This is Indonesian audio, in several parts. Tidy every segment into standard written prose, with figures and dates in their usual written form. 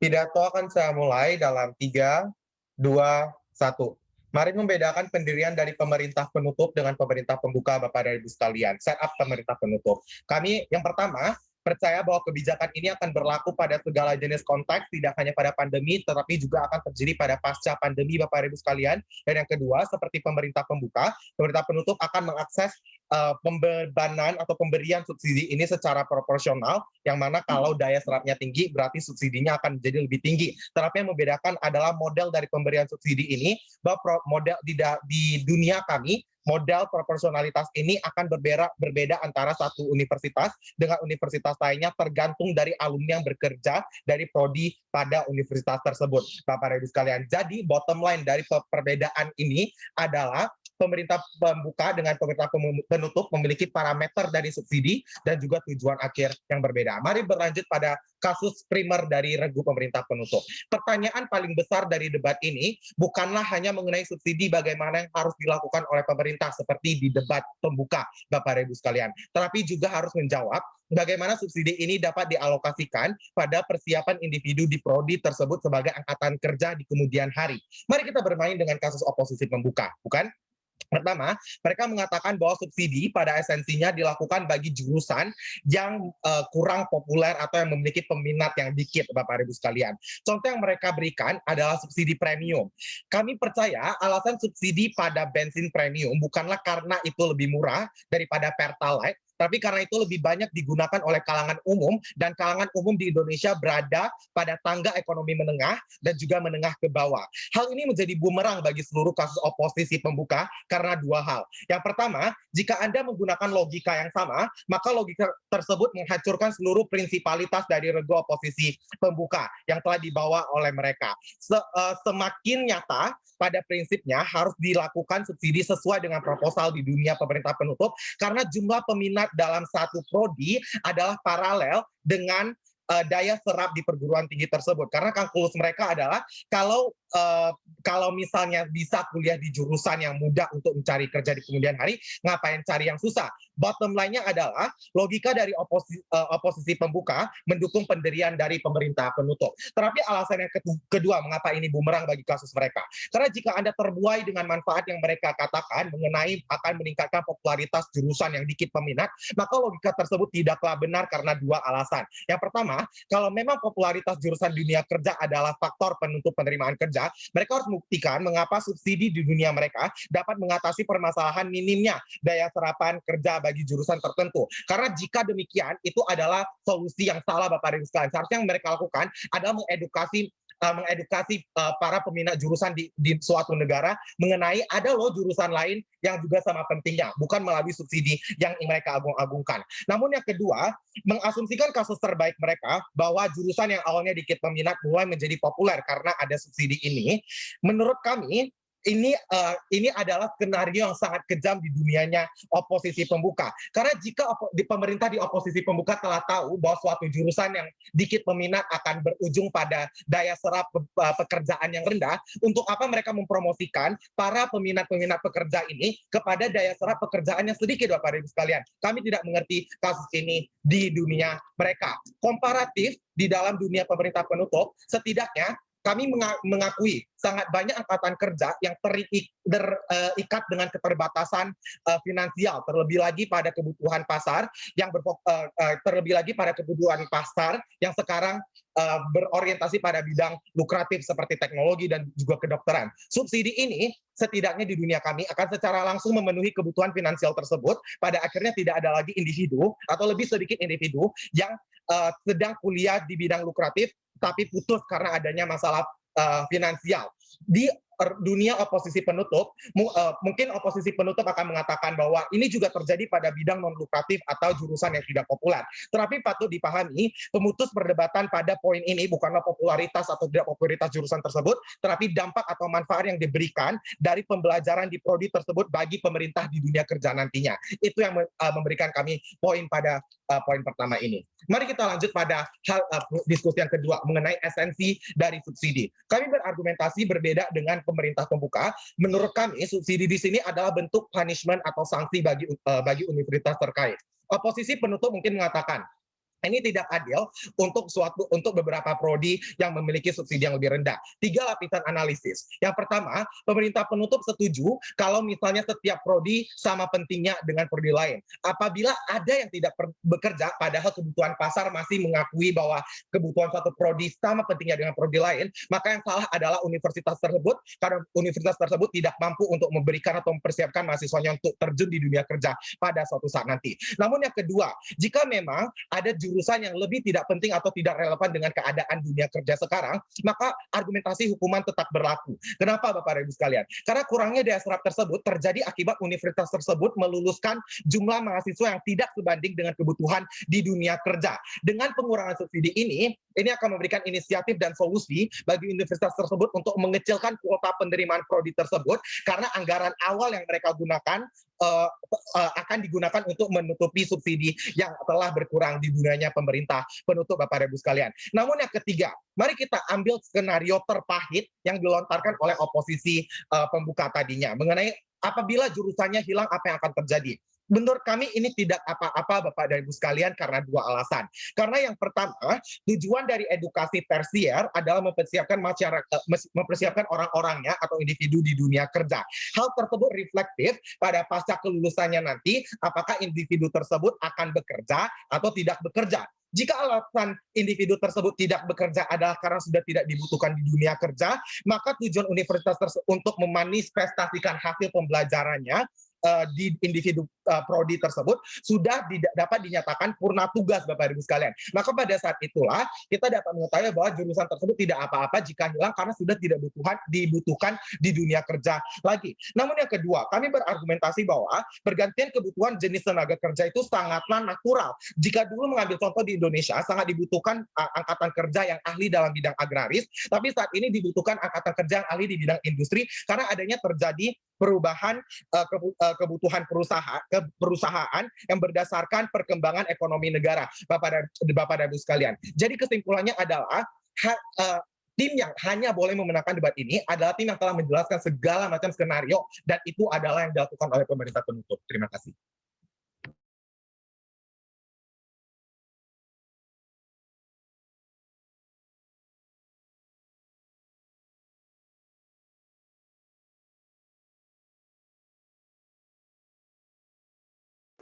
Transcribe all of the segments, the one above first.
Pidato akan saya mulai dalam 3, 2, 1. Mari membedakan pendirian dari pemerintah penutup dengan pemerintah pembuka, Bapak dan Ibu sekalian. Setup pemerintah penutup. Kami yang pertama percaya bahwa kebijakan ini akan berlaku pada segala jenis konteks, tidak hanya pada pandemi, tetapi juga akan terjadi pada pasca pandemi, Bapak dan Ibu sekalian. Dan yang kedua, seperti pemerintah pembuka, pemerintah penutup akan mengakses pembebanan atau pemberian subsidi ini secara proporsional, yang mana kalau daya serapnya tinggi, berarti subsidinya akan menjadi lebih tinggi. Tetapi yang membedakan adalah model dari pemberian subsidi ini, bahwa model di dunia kami, model proporsionalitas ini akan berbeda antara satu universitas dengan universitas lainnya tergantung dari alumni yang bekerja dari prodi pada universitas tersebut, Bapak dan Ibu sekalian. Jadi bottom line dari perbedaan ini adalah pemerintah pembuka dengan pemerintah penutup memiliki parameter dari subsidi dan juga tujuan akhir yang berbeda. Mari berlanjut pada kasus primer dari regu pemerintah penutup. Pertanyaan paling besar dari debat ini bukanlah hanya mengenai subsidi bagaimana yang harus dilakukan oleh pemerintah seperti di debat pembuka, Bapak dan Ibu sekalian, tetapi juga harus menjawab bagaimana subsidi ini dapat dialokasikan pada persiapan individu di prodi tersebut sebagai angkatan kerja di kemudian hari. Mari kita bermain dengan kasus oposisi pembuka, bukan? Pertama, mereka mengatakan bahwa subsidi pada esensinya dilakukan bagi jurusan yang kurang populer atau yang memiliki peminat yang dikit, Bapak Ibu sekalian. Contoh yang mereka berikan adalah subsidi premium. Kami percaya alasan subsidi pada bensin premium bukanlah karena itu lebih murah daripada Pertalite, tapi karena itu lebih banyak digunakan oleh kalangan umum, dan kalangan umum di Indonesia berada pada tangga ekonomi menengah dan juga menengah ke bawah. Hal ini menjadi bumerang bagi seluruh kasus oposisi pembuka karena dua hal. Yang pertama, jika Anda menggunakan logika yang sama, maka logika tersebut menghancurkan seluruh prinsipalitas dari regu oposisi pembuka yang telah dibawa oleh mereka. Semakin nyata pada prinsipnya harus dilakukan subsidi sesuai dengan proposal di dunia pemerintah penutup, karena jumlah peminat dalam satu prodi adalah paralel dengan daya serap di perguruan tinggi tersebut. Karena kalkulus mereka adalah kalau misalnya bisa kuliah di jurusan yang mudah untuk mencari kerja di kemudian hari, ngapain cari yang susah? Bottom line-nya adalah logika dari oposisi pembuka mendukung pendirian dari pemerintah penutup. Tetapi alasan yang kedua mengapa ini bumerang bagi kasus mereka. Karena jika Anda terbuai dengan manfaat yang mereka katakan mengenai akan meningkatkan popularitas jurusan yang dikit peminat, maka logika tersebut tidaklah benar karena dua alasan. Yang pertama, kalau memang popularitas jurusan dunia kerja adalah faktor penentu penerimaan kerja, mereka harus membuktikan mengapa subsidi di dunia mereka dapat mengatasi permasalahan minimnya daya serapan kerja bagi jurusan tertentu. Karena jika demikian, itu adalah solusi yang salah, Bapak dan Ibu sekalian. Seharusnya yang mereka lakukan adalah mengedukasi para peminat jurusan di suatu negara mengenai ada loh jurusan lain yang juga sama pentingnya, bukan melalui subsidi yang mereka agung-agungkan. Namun yang kedua, mengasumsikan kasus terbaik mereka bahwa jurusan yang awalnya dikit peminat mulai menjadi populer karena ada subsidi ini, menurut kami ini adalah skenario yang sangat kejam di dunianya oposisi pembuka. Karena jika pemerintah di oposisi pembuka telah tahu bahwa suatu jurusan yang dikit peminat akan berujung pada daya serap pekerjaan yang rendah, untuk apa mereka mempromosikan para peminat-peminat pekerja ini kepada daya serap pekerjaan yang sedikit, Bapak Ibu sekalian? Kami tidak mengerti kasus ini di dunia mereka. Komparatif di dalam dunia pemerintah penutup, setidaknya kami mengakui sangat banyak angkatan kerja yang terikat dengan keterbatasan finansial, terlebih lagi pada kebutuhan pasar yang sekarang berorientasi pada bidang lukratif seperti teknologi dan juga kedokteran. Subsidi ini setidaknya di dunia kami akan secara langsung memenuhi kebutuhan finansial tersebut. Pada akhirnya tidak ada lagi individu atau lebih sedikit individu yang sedang kuliah di bidang lukratif tapi putus karena adanya masalah finansial. Di dunia oposisi penutup, mungkin oposisi penutup akan mengatakan bahwa ini juga terjadi pada bidang non lukratif atau jurusan yang tidak populer. Tetapi patut dipahami, pemutus perdebatan pada poin ini bukanlah popularitas atau tidak popularitas jurusan tersebut, tetapi dampak atau manfaat yang diberikan dari pembelajaran di prodi tersebut bagi pemerintah di dunia kerja nantinya. Itu yang memberikan kami poin pada poin pertama ini. Mari kita lanjut pada diskusi yang kedua mengenai esensi dari subsidi. Kami berargumentasi berbeda dengan pemerintah pembuka. Menurut kami, subsidi di sini adalah bentuk punishment atau sanksi bagi universitas terkait. Oposisi penutup mungkin mengatakan, Ini tidak adil untuk beberapa prodi yang memiliki subsidi yang lebih rendah. 3 lapisan analisis. Yang pertama, pemerintah penutup setuju kalau misalnya setiap prodi sama pentingnya dengan prodi lain. Apabila ada yang tidak bekerja, padahal kebutuhan pasar masih mengakui bahwa kebutuhan suatu prodi sama pentingnya dengan prodi lain, maka yang salah adalah universitas tersebut, karena universitas tersebut tidak mampu untuk memberikan atau mempersiapkan mahasiswanya untuk terjun di dunia kerja pada suatu saat nanti. Namun yang kedua, jika memang ada jurusan yang lebih tidak penting atau tidak relevan dengan keadaan dunia kerja sekarang, maka argumentasi hukuman tetap berlaku. Kenapa Bapak Ibu sekalian? Karena kurangnya daya serap tersebut terjadi akibat universitas tersebut meluluskan jumlah mahasiswa yang tidak sebanding dengan kebutuhan di dunia kerja. Dengan pengurangan subsidi ini akan memberikan inisiatif dan solusi bagi universitas tersebut untuk mengecilkan kuota penerimaan prodi tersebut, karena anggaran awal yang mereka gunakan akan digunakan untuk menutupi subsidi yang telah berkurang di dunianya pemerintah penutup Bapak Ibu sekalian. Namun yang ketiga, mari kita ambil skenario terpahit yang dilontarkan oleh oposisi pembuka tadinya mengenai apabila jurusannya hilang apa yang akan terjadi. Menurut kami ini tidak apa-apa Bapak dan Ibu sekalian karena 2 alasan. Karena yang pertama, tujuan dari edukasi tersier adalah mempersiapkan masyarakat, mempersiapkan orang-orangnya atau individu di dunia kerja. Hal tersebut reflektif pada pasca kelulusannya nanti, apakah individu tersebut akan bekerja atau tidak bekerja. Jika alasan individu tersebut tidak bekerja adalah karena sudah tidak dibutuhkan di dunia kerja, maka tujuan universitas tersebut untuk memanifestasikan hasil pembelajarannya di individu prodi tersebut sudah dapat dinyatakan purna tugas Bapak Ibu sekalian. Maka pada saat itulah kita dapat mengetahui bahwa jurusan tersebut tidak apa-apa jika hilang karena sudah tidak dibutuhkan di dunia kerja lagi. Namun yang kedua, kami berargumentasi bahwa pergantian kebutuhan jenis tenaga kerja itu sangatlah natural. Jika dulu mengambil contoh di Indonesia sangat dibutuhkan angkatan kerja yang ahli dalam bidang agraris, tapi saat ini dibutuhkan angkatan kerja yang ahli di bidang industri karena adanya terjadi perubahan kebutuhan perusahaan yang berdasarkan perkembangan ekonomi negara, Bapak dan Ibu sekalian. Jadi kesimpulannya adalah tim yang hanya boleh memenangkan debat ini adalah tim yang telah menjelaskan segala macam skenario, dan itu adalah yang dilakukan oleh pemerintah penutup. Terima kasih.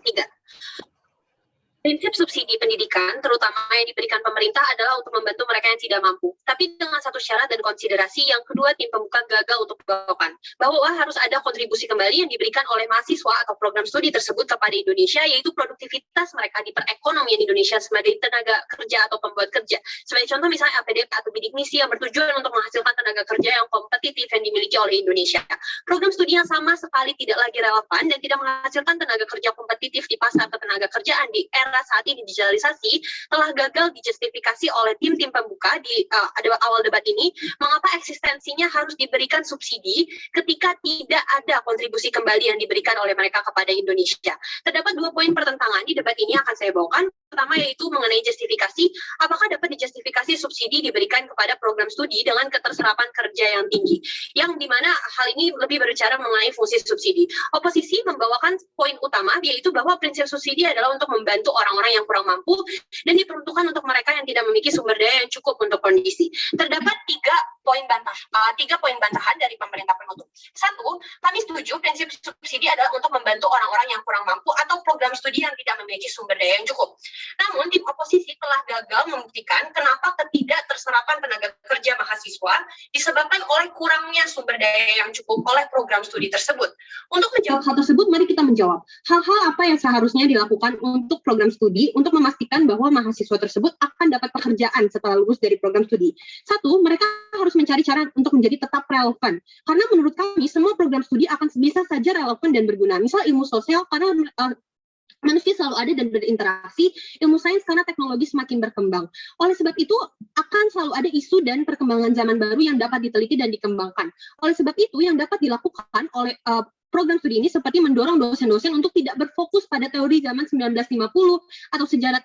Tiga. Prinsip subsidi pendidikan, terutama yang diberikan pemerintah, adalah untuk membantu mereka yang tidak mampu. Tapi dengan satu syarat dan konsiderasi yang kedua tim pembuka gagal untuk melakukan, bahwa harus ada kontribusi kembali yang diberikan oleh mahasiswa atau program studi tersebut kepada Indonesia, yaitu produktivitas mereka di perekonomian Indonesia sebagai tenaga kerja atau pembuat kerja. Sebagai contoh misalnya APDP atau bidik misi yang bertujuan untuk menghasilkan tenaga kerja yang kompetitif yang dimiliki oleh Indonesia. Program studi yang sama sekali tidak lagi relevan dan tidak menghasilkan tenaga kerja kompetitif di pasar ketenaga kerjaan di era saat ini digitalisasi telah gagal dijustifikasi oleh tim-tim pembuka di awal debat ini, mengapa eksistensinya harus diberikan subsidi ketika tidak ada kontribusi kembali yang diberikan oleh mereka kepada Indonesia. Terdapat 2 poin pertentangan di debat ini akan saya bawakan. Pertama yaitu mengenai justifikasi, apakah dapat dijustifikasi subsidi diberikan kepada program studi dengan keterserapan kerja yang tinggi, yang dimana hal ini lebih berbicara mengenai fungsi subsidi. Oposisi membawakan poin utama yaitu bahwa prinsip subsidi adalah untuk membantu orang-orang yang kurang mampu dan diperuntukkan untuk mereka yang tidak memiliki sumber daya yang cukup untuk kondisi. Terdapat 3 poin bantahan dari pemerintah penutup. 1, kami setuju prinsip subsidi adalah untuk membantu orang-orang yang kurang mampu atau program studi yang tidak memiliki sumber daya yang cukup. Namun tim oposisi telah gagal membuktikan kenapa ketidakterserapan tenaga kerja mahasiswa disebabkan oleh kurangnya sumber daya yang cukup oleh program studi tersebut. Untuk menjawab hal tersebut, mari kita menjawab hal-hal apa yang seharusnya dilakukan untuk program studi untuk memastikan bahwa mahasiswa tersebut akan dapat pekerjaan setelah lulus dari program studi. 1, mereka harus mencari cara untuk menjadi tetap relevan. Karena menurut kami, semua program studi akan bisa saja relevan dan berguna. Misal ilmu sosial, karena manusia selalu ada dan berinteraksi, ilmu sains karena teknologi semakin berkembang. Oleh sebab itu, akan selalu ada isu dan perkembangan zaman baru yang dapat diteliti dan dikembangkan. Oleh sebab itu, yang dapat dilakukan oleh program studi ini seperti mendorong dosen-dosen untuk tidak berfokus pada teori zaman 1950 atau secara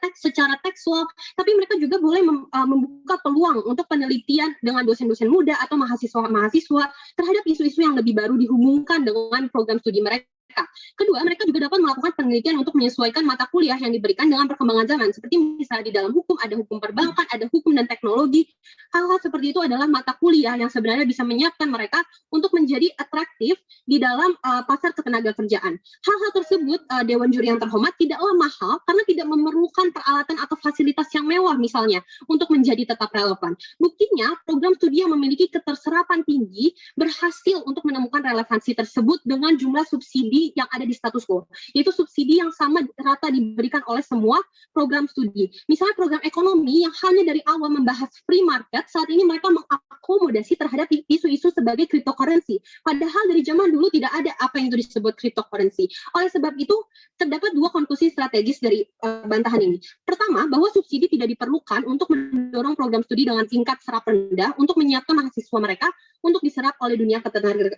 tekstual, tapi mereka juga boleh membuka peluang untuk penelitian dengan dosen-dosen muda atau mahasiswa-mahasiswa terhadap isu-isu yang lebih baru dihubungkan dengan program studi mereka. mereka. Kedua, mereka juga dapat melakukan penelitian untuk menyesuaikan mata kuliah yang diberikan dengan perkembangan zaman. Seperti misalnya di dalam hukum, ada hukum perbankan, ada hukum dan teknologi. Hal-hal seperti itu adalah mata kuliah yang sebenarnya bisa menyiapkan mereka untuk menjadi atraktif di dalam pasar ketenaga kerjaan. Hal-hal tersebut, Dewan Juri yang terhormat, tidaklah mahal karena tidak memerlukan peralatan atau fasilitas yang mewah misalnya untuk menjadi tetap relevan. Buktinya, program studi yang memiliki keterserapan tinggi berhasil untuk menemukan relevansi tersebut dengan jumlah subsidi yang ada di status quo, yaitu subsidi yang sama rata diberikan oleh semua program studi. Misalnya program ekonomi yang hanya dari awal membahas free market, saat ini mereka mengakomodasi terhadap isu-isu sebagai cryptocurrency. Padahal dari zaman dulu tidak ada apa yang itu disebut cryptocurrency. Oleh sebab itu, terdapat dua konklusi strategis dari bantahan ini. Pertama, bahwa subsidi tidak diperlukan untuk mendorong program studi dengan tingkat serap rendah untuk menyiapkan mahasiswa mereka untuk diserap oleh dunia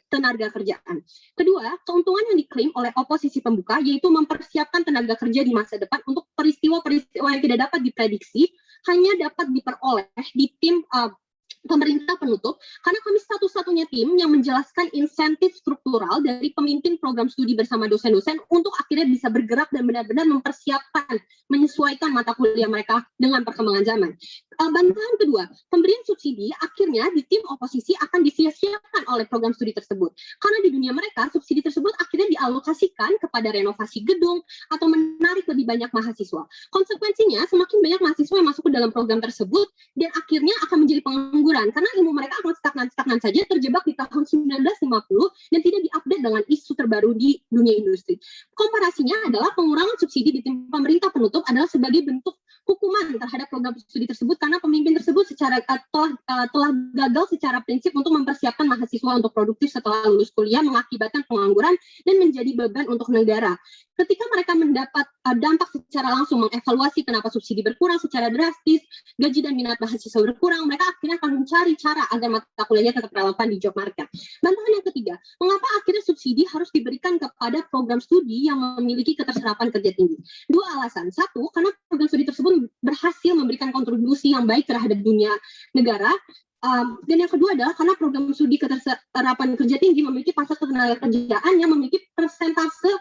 tenaga kerjaan. Kedua, keuntungan yang diklaim oleh oposisi pembuka yaitu mempersiapkan tenaga kerja di masa depan untuk peristiwa-peristiwa yang tidak dapat diprediksi hanya dapat diperoleh di tim pemerintah penutup, karena kami satu-satunya tim yang menjelaskan insentif struktural dari pemimpin program studi bersama dosen-dosen untuk akhirnya bisa bergerak dan benar-benar mempersiapkan, menyesuaikan mata kuliah mereka dengan perkembangan zaman. Bantahan kedua, pemberian subsidi akhirnya di tim oposisi akan disia-siakan oleh program studi tersebut. Karena di dunia mereka, subsidi tersebut akhirnya dialokasikan kepada renovasi gedung atau menarik lebih banyak mahasiswa. Konsekuensinya, semakin banyak mahasiswa yang masuk ke dalam program tersebut dan akhirnya akan menjadi pengangguran karena ilmu mereka akan stagnan saja, terjebak di tahun 1950 dan tidak diupdate dengan isu terbaru di dunia industri. Komparasinya adalah pengurangan subsidi di tim pemerintah penutup adalah sebagai bentuk hukuman terhadap program studi tersebut karena pemimpin tersebut telah gagal secara prinsip untuk mempersiapkan mahasiswa untuk produktif setelah lulus kuliah, mengakibatkan pengangguran dan menjadi beban untuk negara. Ketika mereka mendapat dampak secara langsung mengevaluasi kenapa subsidi berkurang secara drastis, gaji dan minat mahasiswa berkurang, mereka akhirnya akan mencari cara agar mata kuliahnya tetap relevan di job market. Bantahan yang ketiga, mengapa akhirnya subsidi harus diberikan kepada program studi yang memiliki keterserapan kerja tinggi? Dua alasan. Satu, karena program studi tersebut berhasil memberikan kontribusi yang baik terhadap dunia negara. Dan yang kedua adalah karena program studi keterserapan kerja tinggi memiliki pasar ketenaga kerjaan yang memiliki persentase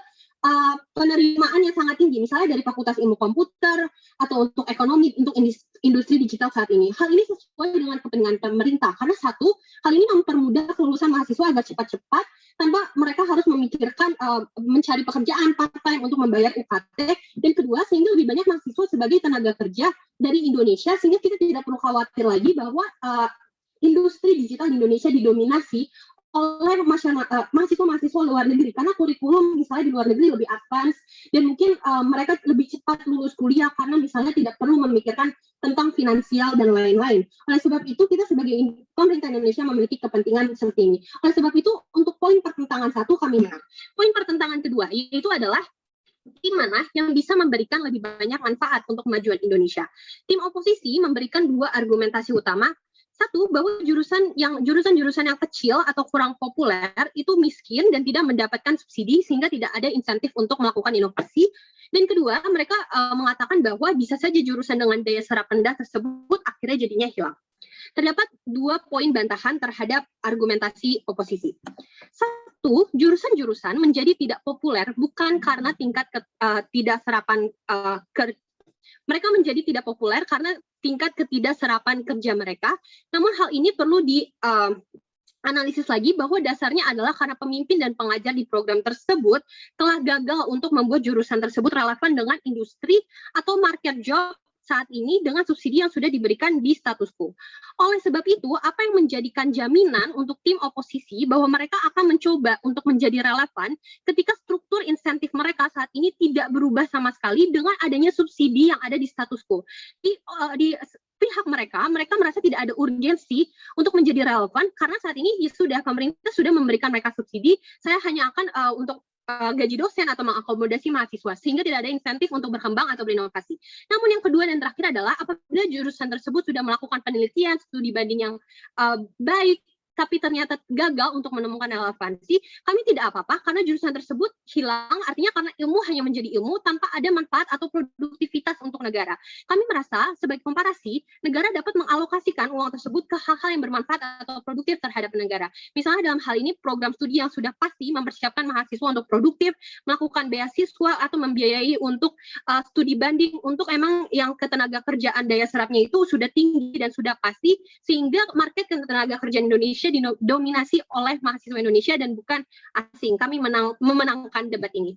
penerimaan yang sangat tinggi, misalnya dari Fakultas Ilmu Komputer atau untuk ekonomi, untuk industri digital saat ini. Hal ini sesuai dengan kepentingan pemerintah, karena satu, hal ini mempermudah kelulusan mahasiswa agar cepat-cepat tanpa mereka harus memikirkan mencari pekerjaan part-time untuk membayar UKT, dan kedua, sehingga lebih banyak mahasiswa sebagai tenaga kerja dari Indonesia, sehingga kita tidak perlu khawatir lagi bahwa industri digital di Indonesia didominasi oleh mahasiswa-mahasiswa luar negeri, karena kurikulum misalnya di luar negeri lebih advance dan mungkin mereka lebih cepat lulus kuliah karena misalnya tidak perlu memikirkan tentang finansial dan lain-lain. Oleh sebab itu kita sebagai pemerintah Indonesia memiliki kepentingan seperti ini. Oleh sebab itu untuk poin pertentangan satu kami menang. Poin pertentangan kedua yaitu adalah tim mana yang bisa memberikan lebih banyak manfaat untuk kemajuan Indonesia. Tim oposisi memberikan dua argumentasi utama. Satu, bahwa jurusan-jurusan yang kecil atau kurang populer itu miskin dan tidak mendapatkan subsidi sehingga tidak ada insentif untuk melakukan inovasi. Dan kedua, mereka mengatakan bahwa bisa saja jurusan dengan daya serap rendah tersebut akhirnya jadinya hilang. Terdapat dua poin bantahan terhadap argumentasi oposisi. Satu, jurusan-jurusan menjadi tidak populer bukan karena tingkat tidak serapan mereka menjadi tidak populer karena tingkat ketidakserapan kerja mereka. Namun hal ini perlu dianalisis lagi bahwa dasarnya adalah karena pemimpin dan pengajar di program tersebut telah gagal untuk membuat jurusan tersebut relevan dengan industri atau market job saat ini dengan subsidi yang sudah diberikan di status quo. Oleh sebab itu, apa yang menjadikan jaminan untuk tim oposisi bahwa mereka akan mencoba untuk menjadi relevan ketika struktur insentif mereka saat ini tidak berubah sama sekali dengan adanya subsidi yang ada di status quo. Di pihak mereka merasa tidak ada urgensi untuk menjadi relevan karena saat ini ya sudah pemerintah sudah memberikan mereka subsidi, saya hanya akan untuk gaji dosen atau mengakomodasi mahasiswa sehingga tidak ada insentif untuk berkembang atau berinovasi. Namun yang kedua dan terakhir adalah apabila jurusan tersebut sudah melakukan penelitian studi banding yang baik tapi ternyata gagal untuk menemukan relevansi, kami tidak apa-apa karena jurusan tersebut hilang, artinya karena ilmu hanya menjadi ilmu tanpa ada manfaat atau produktivitas untuk negara. Kami merasa sebagai komparasi, negara dapat mengalokasikan uang tersebut ke hal-hal yang bermanfaat atau produktif terhadap negara. Misalnya dalam hal ini program studi yang sudah pasti mempersiapkan mahasiswa untuk produktif, melakukan beasiswa atau membiayai untuk studi banding untuk emang yang ketenaga kerjaan daya serapnya itu sudah tinggi dan sudah pasti, sehingga market ketenaga kerjaan Indonesia didominasi oleh mahasiswa Indonesia dan bukan asing. Kami memenangkan debat ini.